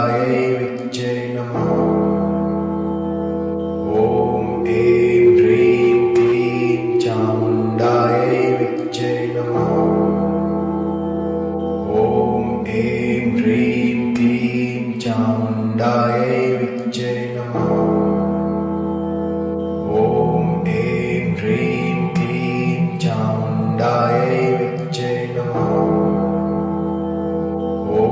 चामुण्डायै विच्चे नमः। ॐ ऐं ह्रीं क्लीं चामुण्डायै विच्चे नमः। ॐ ऐं ह्रीं क्लीं चामुण्डायै विच्चे नमः। ॐ ऐं ह्रीं क्लीं चामुण्डायै विच्चे नमः। ॐ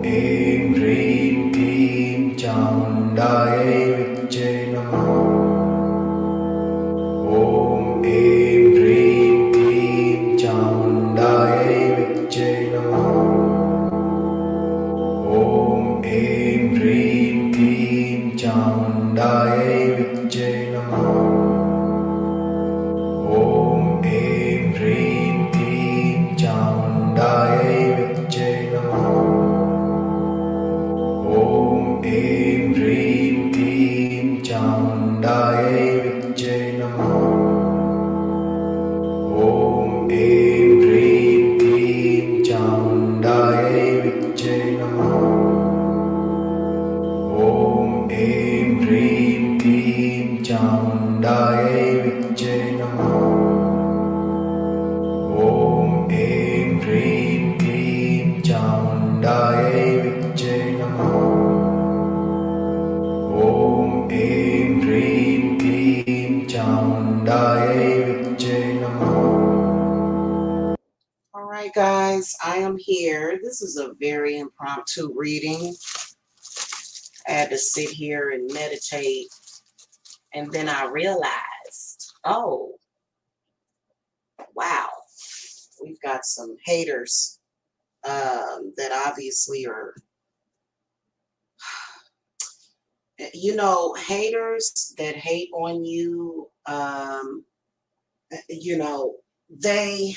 ऐं ह्रीं क्लीं चामुण्डायै विच्चे नमः। ॐ ऐं ह्रीं क्लीं चामुण्डायै विच्चे नमः। ॐ ऐं ह्रीं क्लीं चामुण्डायै विच्चे नमः। ॐ ऐं ह्रीं क्लीं चामुण्डायै विच्चे नमः। ॐ ऐं ह्रीं क्लीं चामुण्डायै विच्चे नमः। ॐ ऐं ह्रीं क्लीं चामुण्डायै विच्चे नमः। ॐ ऐं ह्रीं क्लीं चामुण्डायै विच्चे नमः। ॐ ऐं ह्रीं क्लीं चामुण्डायै विच्चे नमः। ॐ ऐं ह्रीं क्लीं चामुण्डायै विच्चे नमः। All right, guys, I am here. This is a very impromptu reading. I had to sit here and meditate, and then I realized, oh, wow, we've got some haters that obviously are, haters that hate on you, they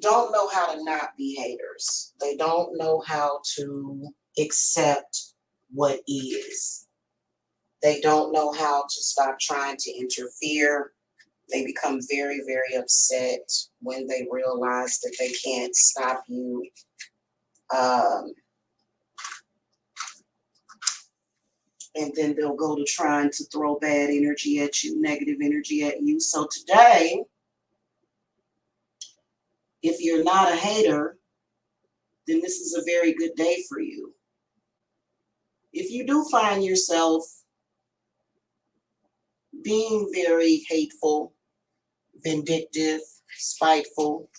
don't know how to not be haters. They don't know how to accept what is. They don't know how to stop trying to interfere. They become very, very upset when they realize that they can't stop you. And then they'll go to trying to throw bad energy at you, negative energy at you. So today, if you're not a hater, then this is a very good day for you. If you do find yourself being very hateful, vindictive, spiteful,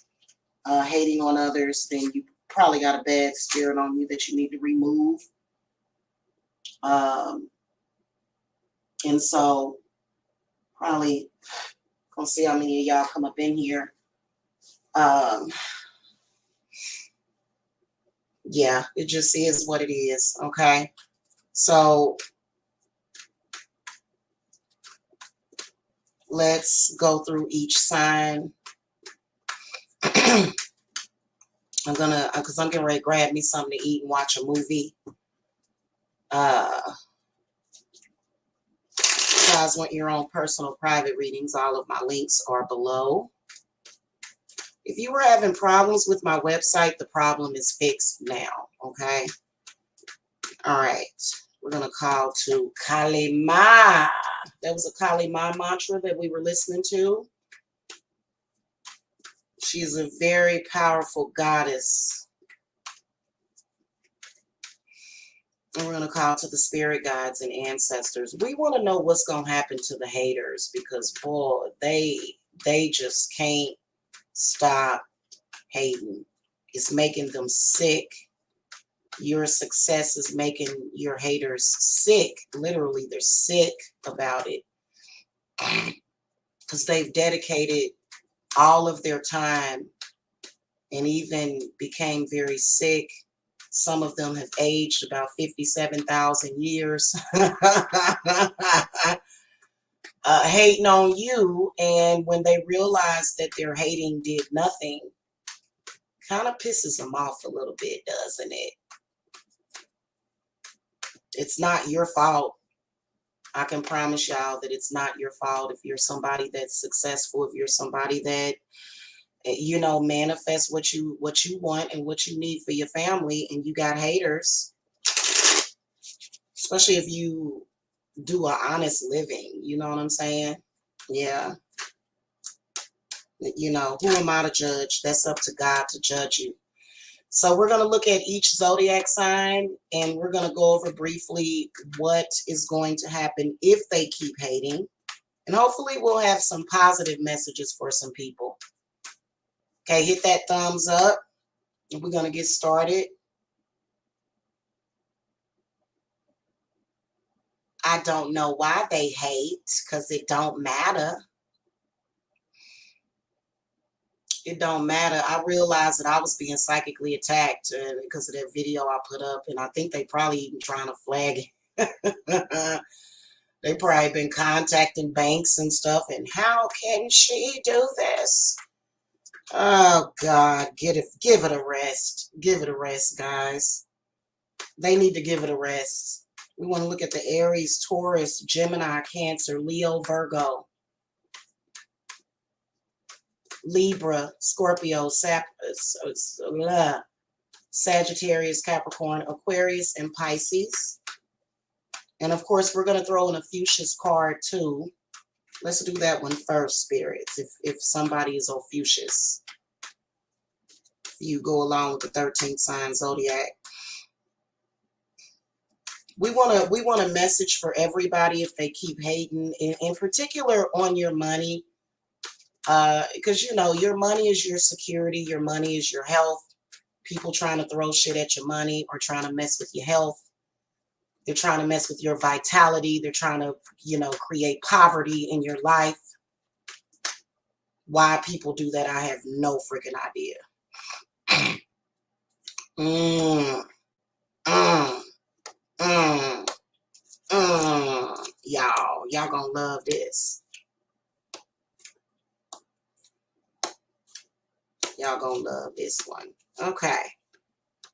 hating on others, then you probably got a bad spirit on you that you need to remove. And so probably gonna see how many of y'all come up in here. Yeah, it just is what it is, okay? So let's go through each sign. Because I'm getting ready to grab me something to eat and watch a movie. You guys want your own personal private readings, all of my links are below. If you were having problems with my website, the problem is fixed now, okay? All right, we're going to call to Kali Ma. That was a Kali Ma mantra that we were listening to. She's a very powerful goddess. And we're going to call to the spirit guides and ancestors. We want to know what's going to happen to the haters because, boy, they just can't stop hating. It's making them sick. Your success is making your haters sick. Literally, they're sick about it because they've dedicated all of their time and even became very sick. Some of them have aged about 57,000 years. Hating on you, and when they realize that their hating did nothing, kind of pisses them off a little bit, doesn't it? It's not your fault. I can promise y'all that it's not your fault if you're somebody that's successful, if you're somebody that You know, manifest what you want and what you need for your family, and you got haters, especially if you do an honest living. You know what I'm saying? Yeah. You know, who am I to judge? That's up to God to judge you. So we're going to look at each zodiac sign, and we're going to go over briefly what is going to happen if they keep hating. And hopefully we'll have some positive messages for some people. Okay, hit that thumbs up. We're going to get started. I don't know why they hate, because it don't matter. It don't matter. I realized that I was being psychically attacked because of that video I put up, and I think they probably even trying to flag it. They probably been contacting banks and stuff, and how can she do this? Oh God, give it a rest. Give it a rest, guys. They need to give it a rest. We want to look at the Aries, Taurus, Gemini, Cancer, Leo, Virgo, Libra, Scorpio, Sagittarius, Capricorn, Aquarius, and Pisces. And of course, we're going to throw in a Fuchsia's card too. Let's do that one first, spirits. If somebody is Ophiuchus, you go along with the 13th sign zodiac. We want a message for everybody if they keep hating, in particular on your money, because you know your money is your security, your money is your health. People trying to throw shit at your money or trying to mess with your health. They're trying to mess with your vitality. They're trying to, you know, create poverty in your life. Why people do that, I have no freaking idea. mm, mm, mm, y'all gonna love this. Y'all gonna love this one. Okay.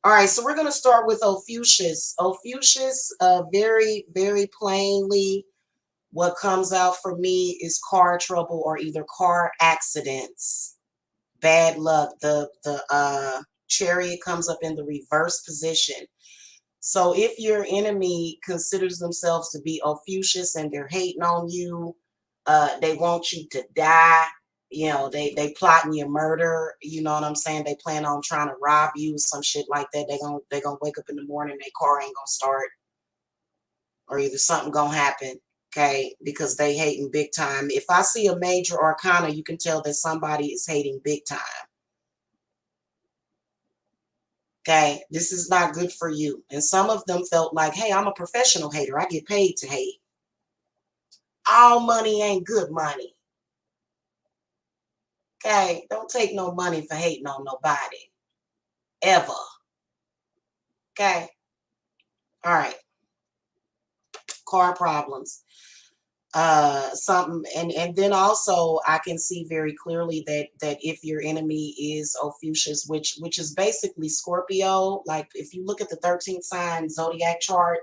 All right, so we're gonna start with Ophiuchus. Ophiuchus, very, very plainly, what comes out for me is car trouble or either car accidents. Bad luck. The chariot comes up in the reverse position. So if your enemy considers themselves to be Ophiuchus and they're hating on you, they want you to die. You know, they plotting your murder. You know what I'm saying? They plan on trying to rob you, some shit like that. They gonna wake up in the morning, their car ain't gonna start, or either something gonna happen. Okay, because they hating big time. If I see a major arcana, you can tell that somebody is hating big time. Okay, this is not good for you. And some of them felt like, hey, I'm a professional hater. I get paid to hate. All money ain't good money. Okay, don't take no money for hating on nobody. Ever. Okay, all right. Car problems. Something, and then also I can see very clearly that if your enemy is Ophiuchus, which is basically Scorpio, like if you look at the 13th sign zodiac chart,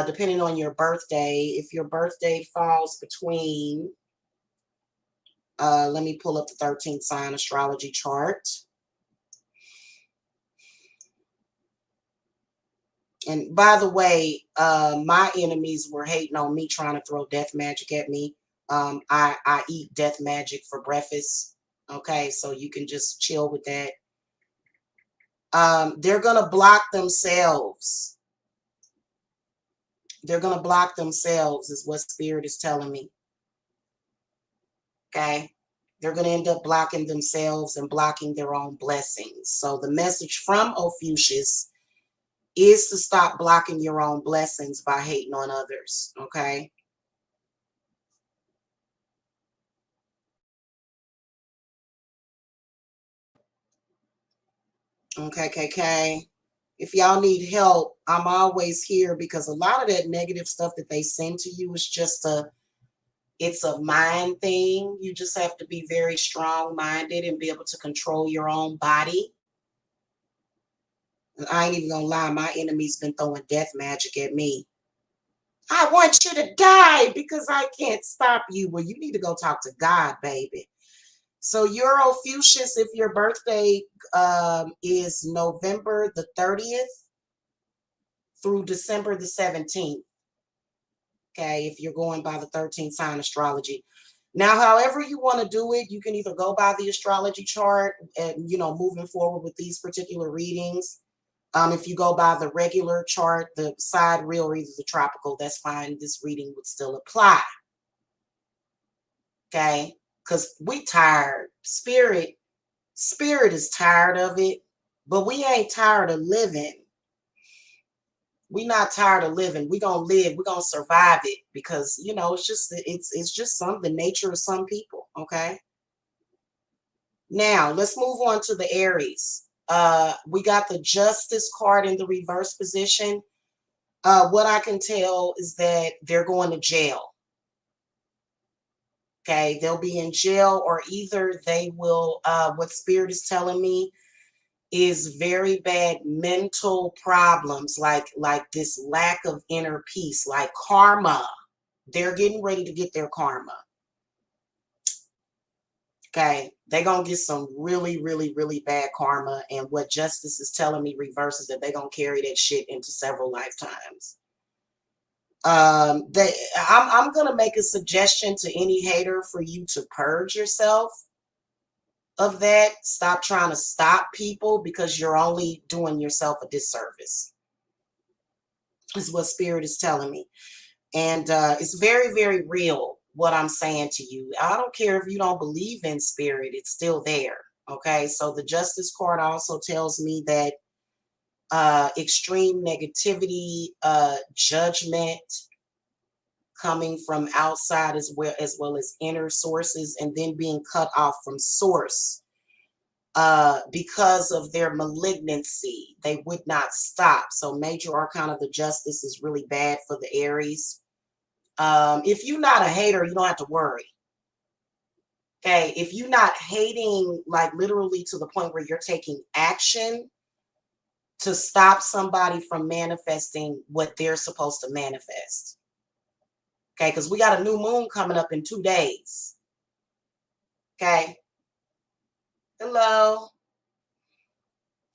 depending on your birthday, if your birthday falls between, let me pull up the 13th sign astrology chart. And by the way, my enemies were hating on me, trying to throw death magic at me. I eat death magic for breakfast. Okay, so you can just chill with that. They're going to block themselves. They're going to block themselves is what Spirit is telling me. Okay, they're going to end up blocking themselves and blocking their own blessings. So the message from Ophiuchus is to stop blocking your own blessings by hating on others. Okay. Okay, KK. If y'all need help, I'm always here, because a lot of that negative stuff that they send to you is just it's a mind thing. You just have to be very strong-minded and be able to control your own body. And I ain't even gonna lie, my enemy's been throwing death magic at me. I want you to die because I can't stop you. Well, you need to go talk to God, baby. So you're Ophiuchus if your birthday is November the 30th through December the 17th. Okay, if you're going by the 13th sign astrology. Now, however you want to do it, you can either go by the astrology chart and, moving forward with these particular readings. If you go by the regular chart, the side real or either the tropical, that's fine. This reading would still apply. Okay, because we tired. Spirit is tired of it, but we ain't tired of living. We not tired of living. We gonna live. We gonna survive it because it's just the nature of some people. Okay. Now let's move on to the Aries. We got the Justice card in the reverse position. What I can tell is that they're going to jail. Okay, they'll be in jail, or either they will. What Spirit is telling me is very bad mental problems, like this lack of inner peace, like karma. They're getting ready to get their karma. Okay, they're gonna get some really, really, really bad karma. And what Justice is telling me reverses that they're gonna carry that shit into several lifetimes. I'm gonna make a suggestion to any hater for you to purge yourself of that. Stop trying to stop people because you're only doing yourself a disservice, is what Spirit is telling me. And it's very, very real what I'm saying to you. I don't care if you don't believe in Spirit, it's still there. Okay, so the Justice card also tells me that extreme negativity, judgment coming from outside as well as inner sources, and then being cut off from source because of their malignancy. They would not stop. So major arcana of the Justice is really bad for the Aries. If you're not a hater, you don't have to worry. Okay, if you're not hating, like literally to the point where you're taking action to stop somebody from manifesting what they're supposed to manifest. Okay, because we got a new moon coming up in 2 days. Okay. Hello.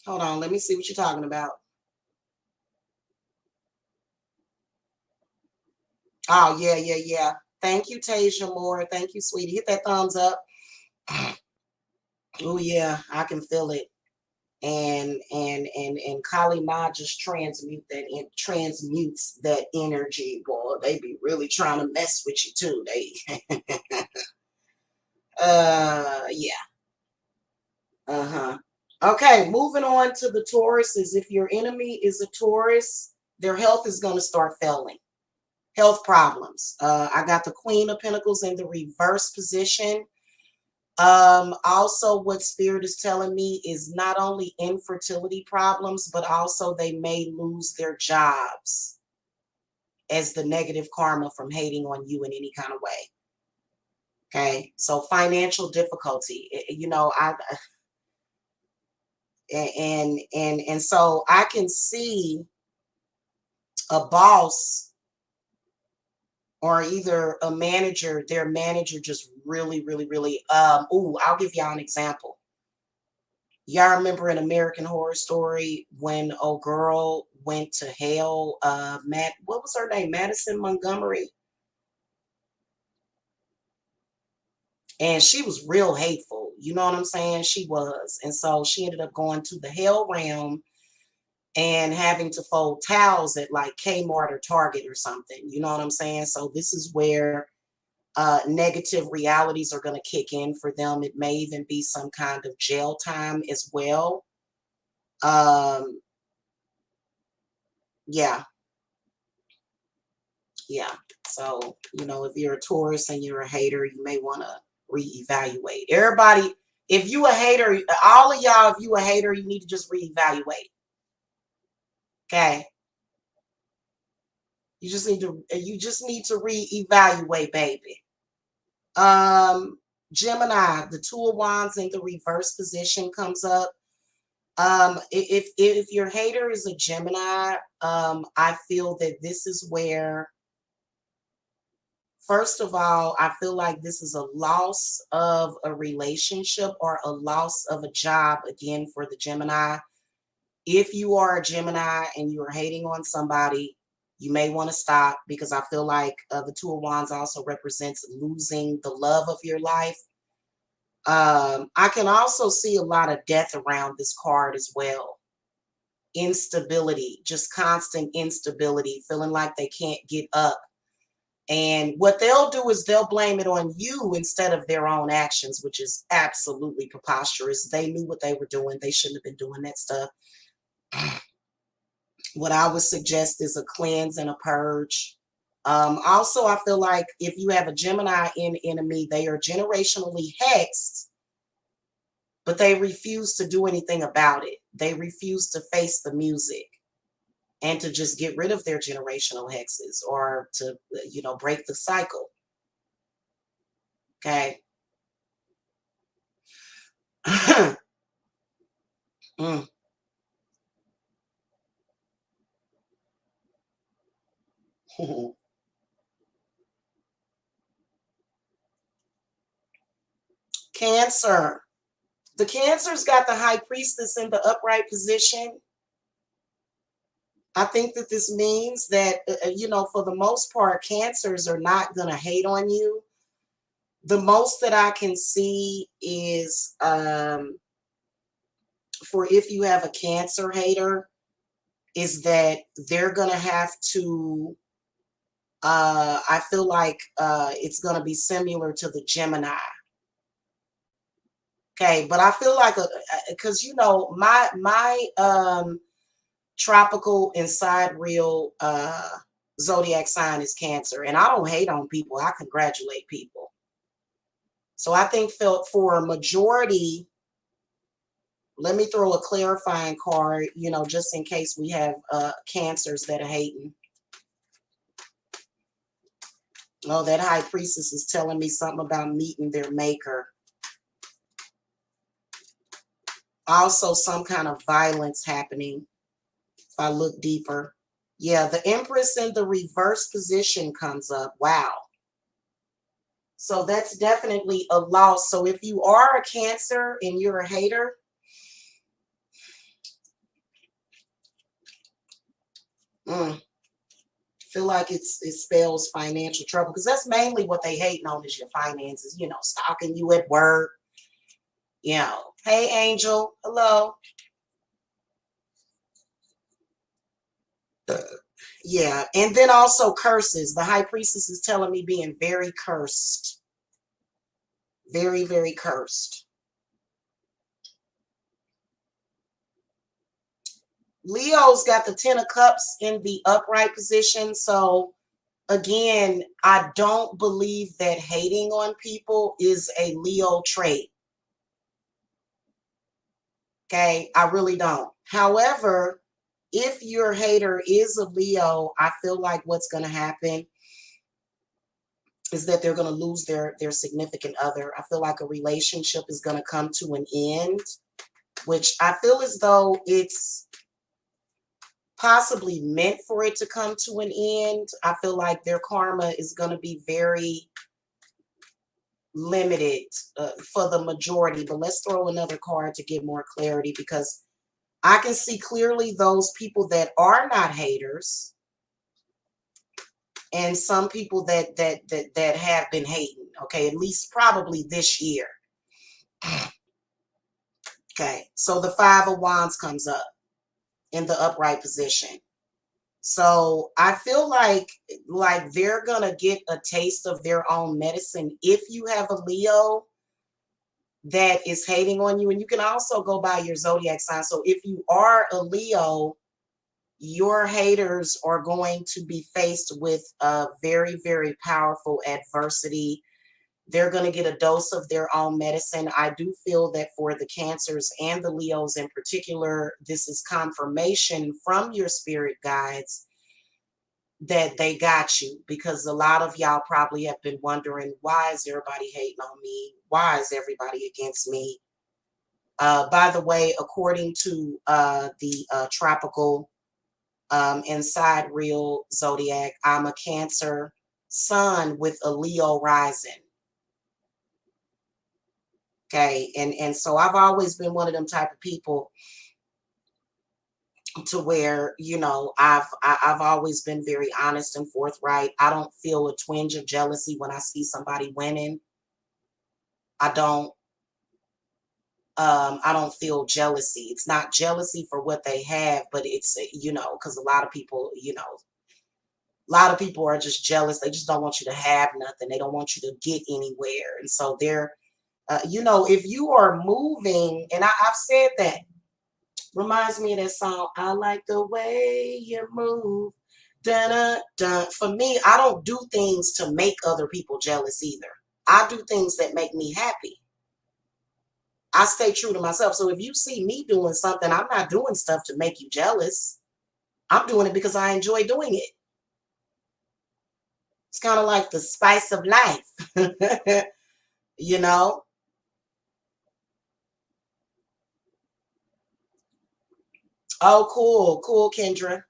Hold on, let me see what you're talking about. Oh, yeah. Thank you, Tasia Moore. Thank you, sweetie. Hit that thumbs up. Oh, yeah, I can feel it. And Kali Ma just transmutes that energy. Boy, they be really trying to mess with you too. They yeah. Okay, moving on to the Tauruses. If your enemy is a Taurus, their health is going to start failing. Health problems. I got the Queen of Pentacles in the reverse position. Also what Spirit is telling me is not only infertility problems, but also they may lose their jobs as the negative karma from hating on you in any kind of way. Okay, so financial difficulty, and so I can see a boss or either a manager, their manager just really, really, really, I'll give y'all an example. Y'all remember in American Horror Story when a girl went to hell, what was her name? Madison Montgomery. And she was real hateful. You know what I'm saying? She was. And so she ended up going to the hell realm and having to fold towels at like Kmart or Target or something. You know what I'm saying? So this is where negative realities are going to kick in for them. It may even be some kind of jail time as well. Yeah. So, if you're a Taurus and you're a hater, you may want to reevaluate. Everybody, if you a hater, all of y'all, if you a hater, you need to just reevaluate. Okay. You just need to reevaluate, baby. Gemini, the Two of Wands in the reverse position comes up. If your hater is a Gemini, I feel that this is where First of all, I feel like this is a loss of a relationship or a loss of a job again for the Gemini. If you are a Gemini and you are hating on somebody, you may want to stop, because I feel like the Two of Wands also represents losing the love of your life. I can also see a lot of death around this card as well. Instability, just constant instability, feeling like they can't get up. And what they'll do is they'll blame it on you instead of their own actions, which is absolutely preposterous. They knew what they were doing. They shouldn't have been doing that stuff. What I would suggest is a cleanse and a purge. Also, I feel like if you have a Gemini in enemy, they are generationally hexed, but they refuse to do anything about it. They refuse to face the music and to just get rid of their generational hexes, or to, break the cycle. Okay. Mm. Cancer. The Cancer's got the High Priestess in the upright position. I think that this means that, for the most part, Cancers are not going to hate on you. The most that I can see is for if you have a Cancer hater, is that they're going to have to, I feel like it's going to be similar to the Gemini. Okay, but I feel like, because, my tropical and sidereal zodiac sign is Cancer, and I don't hate on people. I congratulate people. So I think for a majority, let me throw a clarifying card, just in case we have Cancers that are hating. Oh, that High Priestess is telling me something about meeting their maker. Also, some kind of violence happening, if I look deeper. Yeah, the Empress in the reverse position comes up. Wow. So that's definitely a loss. So if you are a Cancer and you're a hater, feel like it spells financial trouble, because that's mainly what they hating on, is your finances, stalking you at work. Hey, Angel, hello. Yeah, and then also curses. The High Priestess is telling me being very cursed. Very, very cursed. Leo's got the Ten of Cups in the upright position. So again, I don't believe that hating on people is a Leo trait. Okay, I really don't. However, if your hater is a Leo, I feel like what's going to happen is that they're going to lose their significant other. I feel like a relationship is going to come to an end, which I feel as though it's possibly meant for it to come to an end. I feel like their karma is going to be very limited for the majority. But let's throw another card to get more clarity, because I can see clearly those people that are not haters, and some people that have been hating. Okay, at least probably this year. Okay, so the Five of Wands comes up in the upright position. So I feel like they're gonna get a taste of their own medicine if you have a Leo that is hating on you. And you can also go by your zodiac sign. So if you are a Leo, your haters are going to be faced with a very, very powerful adversity. They're going to get a dose of their own medicine. I do feel that for the Cancers and the Leos in particular, this is confirmation from your spirit guides that they got you, because a lot of y'all probably have been wondering, why is everybody hating on me? Why is everybody against me? By the way, according to the tropical and sidereal zodiac, I'm a Cancer, sun with a Leo rising. Okay, and so I've always been one of them type of people to where, you know, I've always been very honest and forthright. I don't feel a twinge of jealousy when I see somebody winning. I don't feel jealousy. It's not jealousy for what they have, but it's, you know, because a lot of people, you know, a lot of people are just jealous. They just don't want you to have nothing. They don't want you to get anywhere. And so they're, you know, if you are moving, and I've said that, reminds me of that song, I like the way you move. Dun, dun, dun. For me, I don't do things to make other people jealous either. I do things that make me happy. I stay true to myself. So if you see me doing something, I'm not doing stuff to make you jealous. I'm doing it because I enjoy doing it. It's kind of like the spice of life, you know? Oh, cool. Cool, Kendra.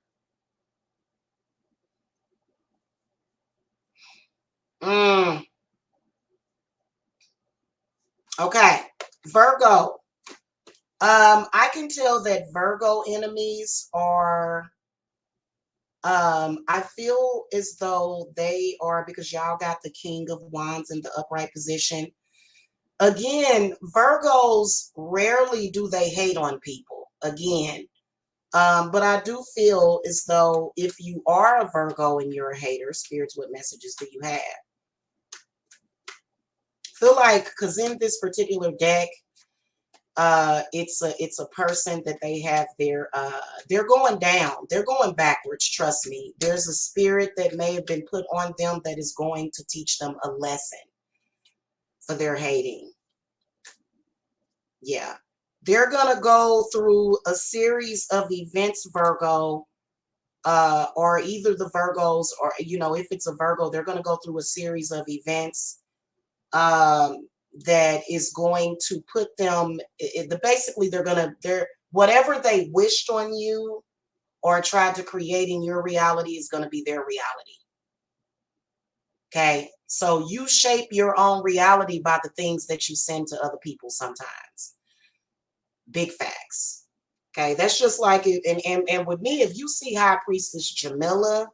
Mm, okay. Virgo. I can tell that Virgo enemies are, I feel as though they are, because y'all got the King of Wands in the upright position. Again, Virgos rarely do they hate on people. Again, but I do feel as though if you are a Virgo and you're a hater, spirits, what messages do you have? Feel like, because in this particular deck, it's a person that they have their they're going down, they're going backwards. Trust me, there's a spirit that may have been put on them that is going to teach them a lesson for their hating. Yeah, they're gonna go through a series of events, Virgo, or either the Virgos, or, you know, if it's a Virgo, they're going to go through a series of events that is going to put them, basically they're whatever they wished on you or tried to create in your reality is going to be their reality. Okay, so you shape your own reality by the things that you send to other people sometimes. Big facts. Okay, that's just like it. And with me, if you see High Priestess Jamila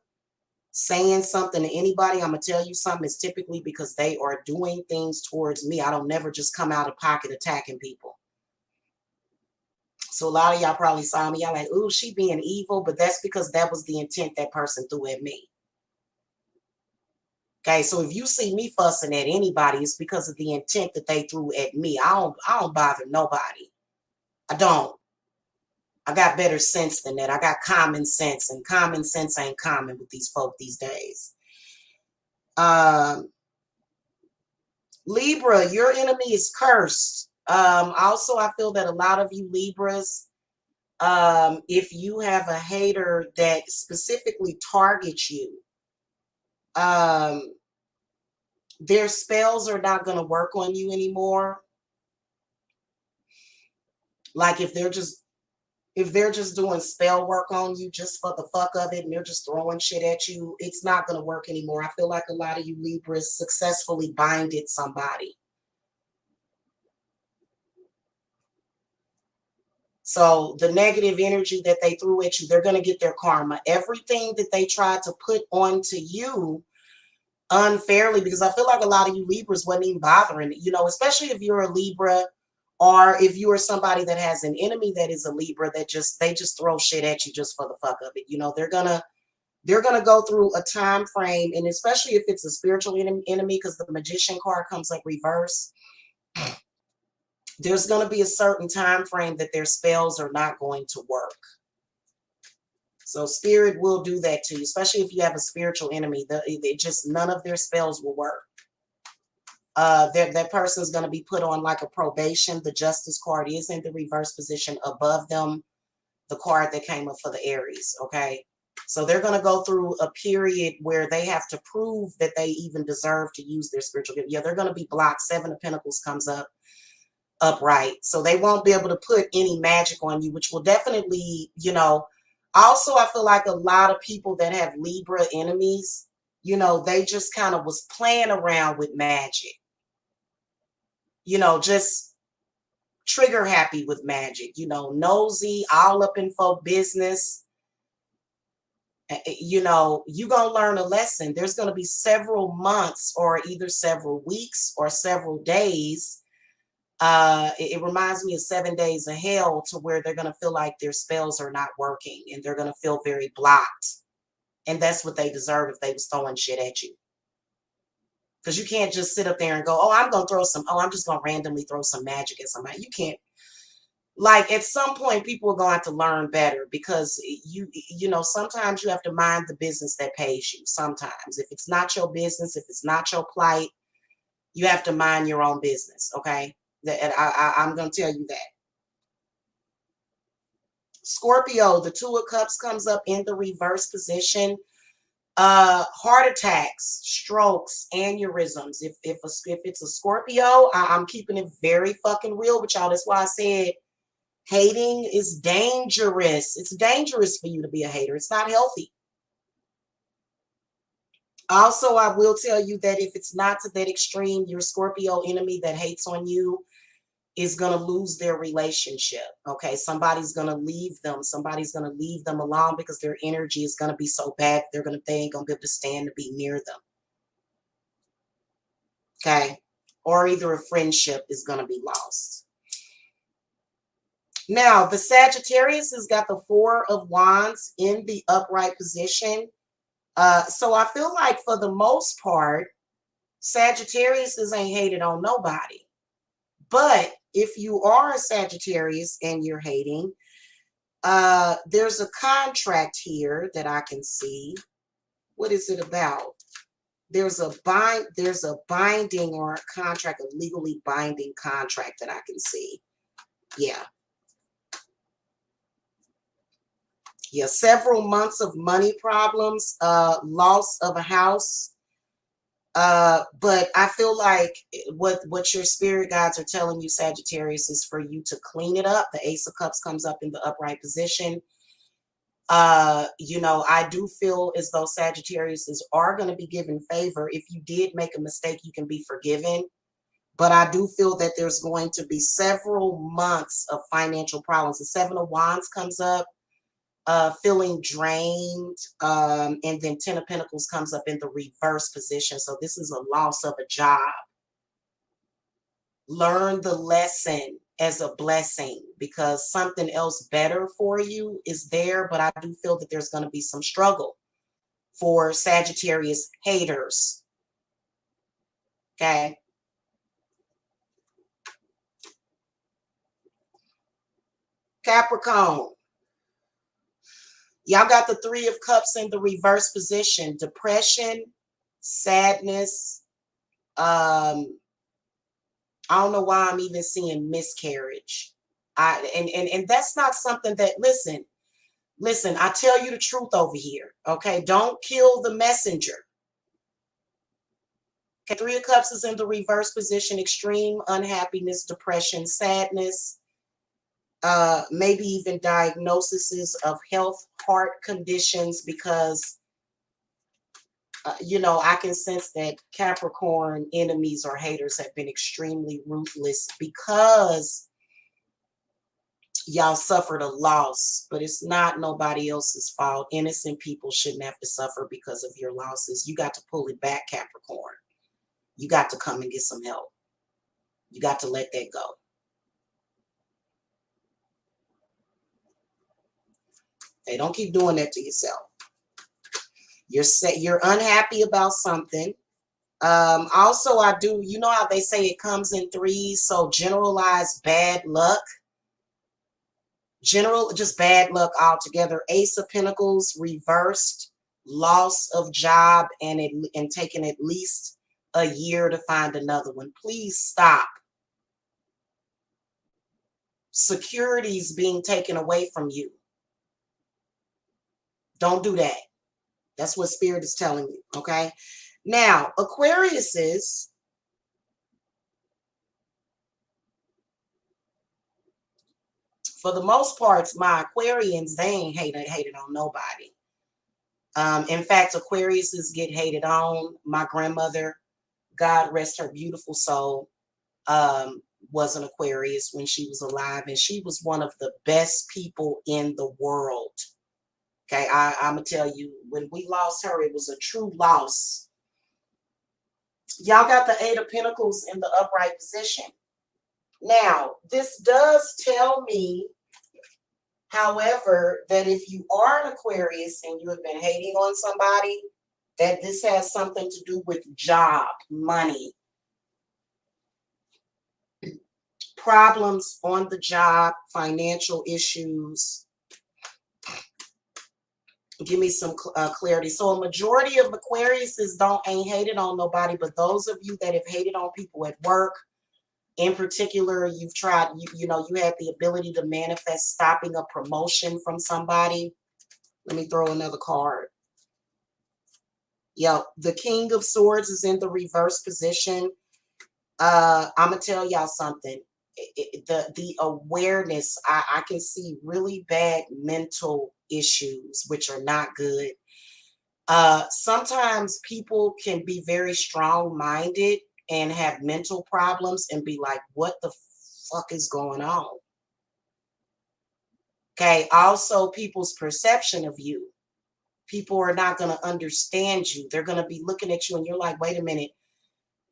saying something to anybody, I'm gonna tell you something, it's typically because they are doing things towards me. I don't never just come out of pocket attacking people. So a lot of y'all probably saw me, y'all like, ooh, she being evil, but that's because that was the intent that person threw at me. Okay, so if you see me fussing at anybody, it's because of the intent that they threw at me. I don't bother nobody. I don't. I got better sense than that. I got common sense, and common sense ain't common with these folk these days. Libra, your enemy is cursed. Also, I feel that a lot of you Libras, if you have a hater that specifically targets you, their spells are not going to work on you anymore. Like if they're just doing spell work on you just for the fuck of it, and they're just throwing shit at you, it's not going to work anymore. I feel like a lot of you Libras successfully binded somebody. So the negative energy that they threw at you, they're going to get their karma. Everything that they tried to put onto you unfairly, because I feel like a lot of you Libras wasn't even bothering, you know, especially if you're a Libra, or if you are somebody that has an enemy that is a Libra, that they just throw shit at you just for the fuck of it. You know, they're gonna go through a time frame, and especially if it's a spiritual enemy, because the Magician card comes like reverse. There's going to be a certain time frame that their spells are not going to work. So spirit will do that to you, especially if you have a spiritual enemy. Just none of their spells will work. That person's going to be put on like a probation. The Justice card is in the reverse position above them, the card that came up for the Aries. Okay, so they're going to go through a period where they have to prove that they even deserve to use their spiritual gift. Yeah, they're going to be blocked. Seven of Pentacles comes up upright, so they won't be able to put any magic on you, which will definitely, you know. Also, I feel like a lot of people that have Libra enemies, You know, they just kind of was playing around with magic. You know, just trigger happy with magic, you know, nosy, all up in folk business. You know, you're going to learn a lesson. There's going to be several months or either several weeks or several days. It reminds me of 7 Days of Hell, to where they're going to feel like their spells are not working and they're going to feel very blocked. And that's what they deserve if they was throwing shit at you. Because you can't just sit up there and go, oh, I'm going to throw some, oh, I'm just going to randomly throw some magic at somebody. You can't. Like, at some point, people are going to have to learn better, because you know, sometimes you have to mind the business that pays you. Sometimes, if it's not your business, if it's not your plight, you have to mind your own business. Okay, and I'm going to tell you that. Scorpio, the Two of Cups comes up in the reverse position. Heart attacks, strokes, aneurysms. If it's a Scorpio, I'm keeping it very fucking real with y'all. That's why I said hating is dangerous. It's dangerous for you to be a hater. It's not healthy. Also, I will tell you that if it's not to that extreme, your Scorpio enemy that hates on you is going to lose their relationship. Okay, somebody's going to leave them. Somebody's going to leave them alone because their energy is going to be so bad they ain't going to be able to stand to be near them. Okay, or either a friendship is going to be lost. Now, the Sagittarius has got the Four of Wands in the upright position. So I feel like for the most part, Sagittarius ain't hated on nobody. But if you are a Sagittarius and you're hating, there's a contract here that I can see. What is it about? There's a binding or a contract, a legally binding contract that I can see. Yeah. Yeah, several months of money problems, loss of a house. But I feel like what your spirit guides are telling you, Sagittarius, is for you to clean it up. The Ace of Cups comes up in the upright position. You know, I do feel as though Sagittarius are going to be given favor. If you did make a mistake, you can be forgiven. But I do feel that there's going to be several months of financial problems. The Seven of Wands comes up. Feeling drained, and then Ten of Pentacles comes up in the reverse position. So this is a loss of a job. Learn the lesson as a blessing, because something else better for you is there. But I do feel that there's going to be some struggle for Sagittarius haters. Okay. Capricorn. Y'all got the Three of Cups in the reverse position. Depression, sadness. I don't know why I'm even seeing miscarriage. And that's not something that, listen, I tell you the truth over here. Okay, don't kill the messenger. Okay, Three of Cups is in the reverse position. Extreme unhappiness, depression, sadness. Maybe even diagnoses of health, heart conditions, because you know, I can sense that Capricorn enemies or haters have been extremely ruthless because y'all suffered a loss, but it's not nobody else's fault. Innocent people shouldn't have to suffer because of your losses. You got to pull it back, Capricorn. You got to come and get some help. You got to let that go. Hey, don't keep doing that to yourself. You're unhappy about something. Also, I do, you know how they say it comes in threes, so generalized bad luck. Just bad luck altogether. Ace of Pentacles reversed, loss of job, and taking at least a year to find another one. Please stop. Security's being taken away from you. Don't do that. That's what Spirit is telling you, okay? Now, Aquariuses, for the most part, my Aquarians, they ain't hated on nobody. In fact, Aquariuses get hated on. My grandmother, God rest her beautiful soul, was an Aquarius when she was alive, and she was one of the best people in the world. Okay, I'm gonna tell you, when we lost her, it was a true loss. Y'all got the Eight of Pentacles in the upright position. Now, this does tell me, however, that if you are an Aquarius and you have been hating on somebody, that this has something to do with job, money, problems on the job, financial issues. Give me some clarity. So a majority of Aquariuses ain't hated on nobody, but those of you that have hated on people at work, in particular, you've tried, you know, you had the ability to manifest stopping a promotion from somebody. Let me throw another card. Yo, the King of Swords is in the reverse position. I'm gonna tell y'all something. The awareness, I can see really bad mental issues, which are not good. Sometimes people can be very strong-minded and have mental problems and be like, what the fuck is going on? Okay, also people's perception of you. People are not going to understand you. They're going to be looking at you and you're like, wait a minute,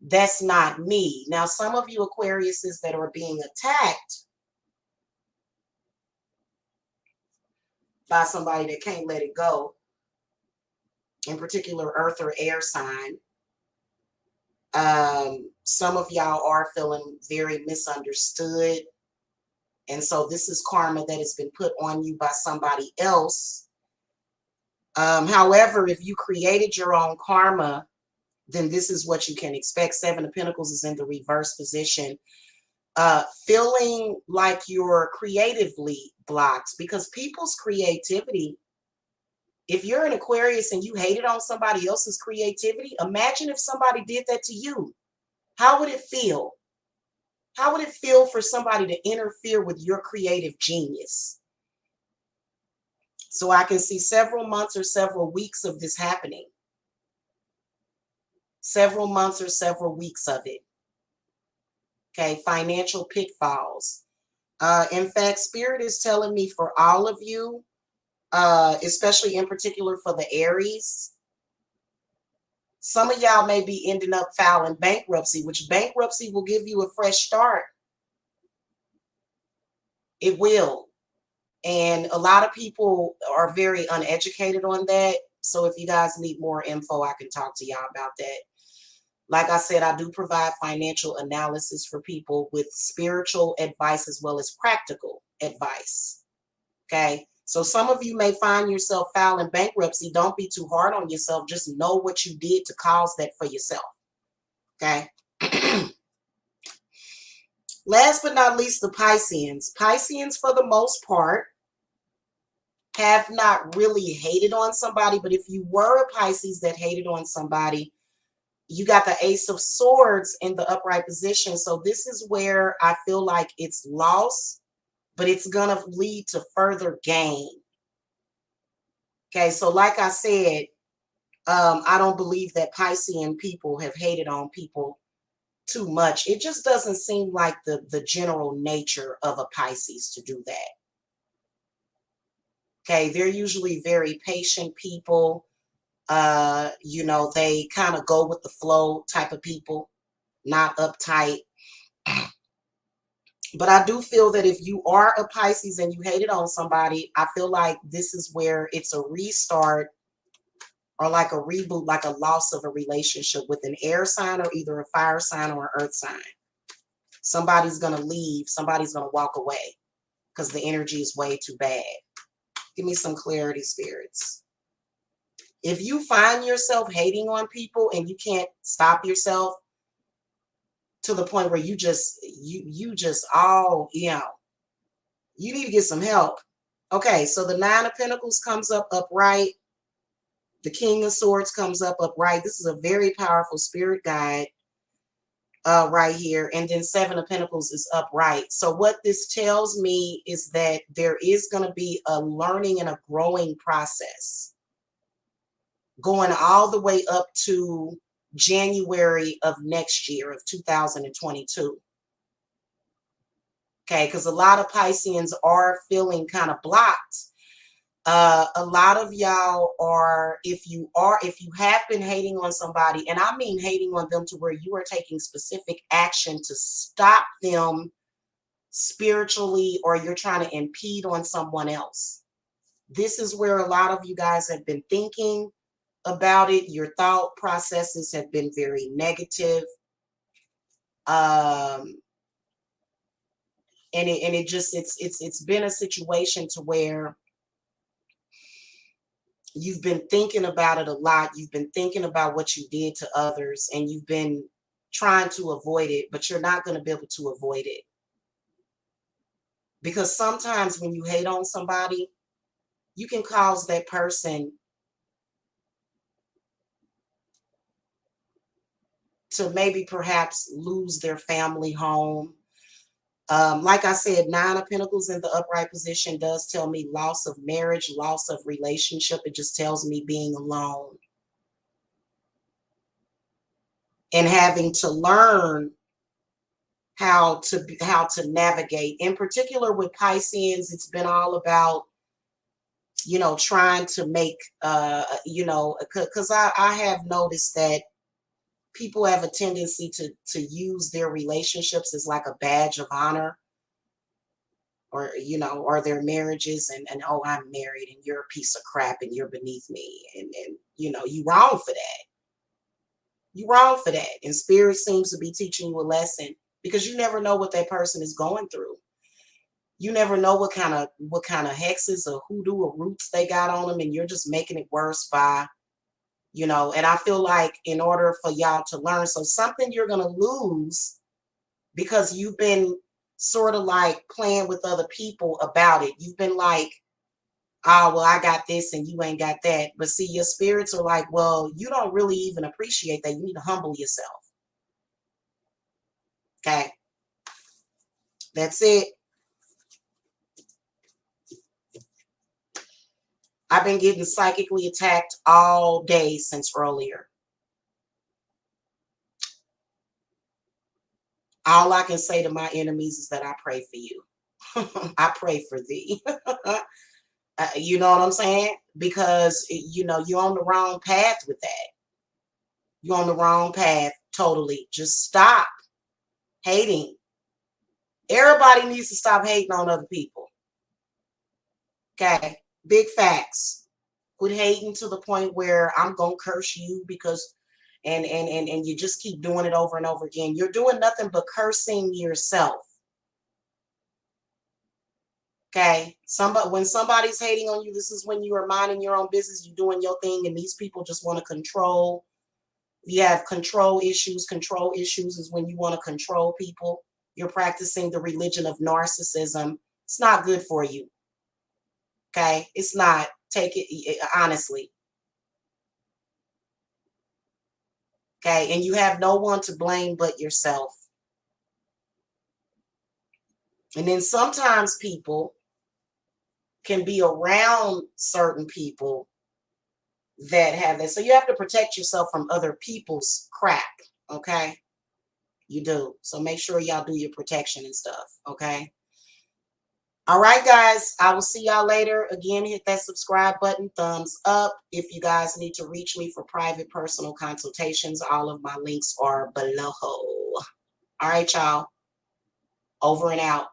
that's not me. Now, some of you Aquariuses that are being attacked by somebody that can't let it go, in particular earth or air sign, some of y'all are feeling very misunderstood. And so this is karma that has been put on you by somebody else. However, if you created your own karma, then this is what you can expect. Seven of Pentacles is in the reverse position. Feeling like you're creatively blocked, because people's creativity, if you're an Aquarius and you hated on somebody else's creativity, imagine if somebody did that to you. How would it feel? How would it feel for somebody to interfere with your creative genius? So I can see several months or several weeks of this happening. Several months or several weeks of it. Okay, financial pitfalls. In fact, Spirit is telling me for all of you, especially in particular for the Aries, some of y'all may be ending up filing bankruptcy, which bankruptcy will give you a fresh start. It will. And a lot of people are very uneducated on that. So if you guys need more info, I can talk to y'all about that. Like I said, I do provide financial analysis for people with spiritual advice as well as practical advice. Okay. So some of you may find yourself filing bankruptcy. Don't be too hard on yourself. Just know what you did to cause that for yourself. Okay. Last but not least, the Pisceans. Pisceans, for the most part, have not really hated on somebody. But if you were a Pisces that hated on somebody, you got the Ace of Swords in the upright position. So this is where I feel like it's loss, but it's going to lead to further gain. Okay, so like I said, I don't believe that Piscean people have hated on people too much. It just doesn't seem like the general nature of a Pisces to do that. Okay, they're usually very patient people. You know, they kind of go with the flow type of people, not uptight. But I do feel that if you are a Pisces and you hated on somebody, I feel like this is where it's a restart or like a reboot, like a loss of a relationship with an air sign or either a fire sign or an earth sign. Somebody's going to leave. Somebody's going to walk away because the energy is way too bad. Give me some clarity, spirits. If you find yourself hating on people and you can't stop yourself to the point where you just all, you know, you need to get some help. Okay, so the Nine of Pentacles comes up upright. The King of Swords comes up upright. This is a very powerful spirit guide right here. And then Seven of Pentacles is upright. So what this tells me is that there is going to be a learning and a growing process. going all the way up to January of next year of 2022. Okay, because a lot of Pisceans are feeling kind of blocked. A lot of y'all are, if you have been hating on somebody, and I mean hating on them to where you are taking specific action to stop them spiritually, or you're trying to impede on someone else. This is where a lot of you guys have been thinking about it. Your thought processes have been very negative. And it just, it's been a situation to where you've been thinking about it a lot. You've been thinking about what you did to others, and you've been trying to avoid it, but you're not going to be able to avoid it. Because sometimes when you hate on somebody, you can cause that person to maybe perhaps lose their family home. Like I said, 9 of Pentacles in the upright position does tell me loss of marriage, loss of relationship. It just tells me being alone and having to learn how to navigate. In particular with Pisceans, it's been all about, you know, trying to make, you know, because I have noticed that people have a tendency to use their relationships as like a badge of honor, or, you know, or their marriages, and oh, I'm married and you're a piece of crap and you're beneath me, and you know, you wrong for that. You wrong for that. And spirit seems to be teaching you a lesson, because you never know what that person is going through. You never know what kind of hexes or hoodoo or roots they got on them, and you're just making it worse by, you know. And I feel like in order for y'all to learn, so something you're going to lose because you've been sort of like playing with other people about it. You've been like, oh, well, I got this and you ain't got that. But see, your spirits are like, well, you don't really even appreciate that. You need to humble yourself. Okay. That's it. I've been getting psychically attacked all day since earlier. All I can say to my enemies is that I pray for you. I pray for thee. You know what I'm saying? Because, you know, you're on the wrong path with that. You're on the wrong path. Totally. Just stop hating. Everybody needs to stop hating on other people. Okay. Big facts. Quit hating to the point where I'm going to curse you because, and you just keep doing it over and over again. You're doing nothing but cursing yourself. Okay. When somebody's hating on you, this is when you are minding your own business, you're doing your thing, and these people just want to control. You have control issues. Control issues is when you want to control people. You're practicing the religion of narcissism. It's not good for you. Okay. It's not. Take it honestly. Okay. And you have no one to blame but yourself. And then sometimes people can be around certain people that have that. So you have to protect yourself from other people's crap. Okay. You do. So make sure y'all do your protection and stuff. Okay. All right, guys. I will see y'all later. Again, hit that subscribe button, thumbs up. If you guys need to reach me for private personal consultations, all of my links are below. All right, y'all. Over and out.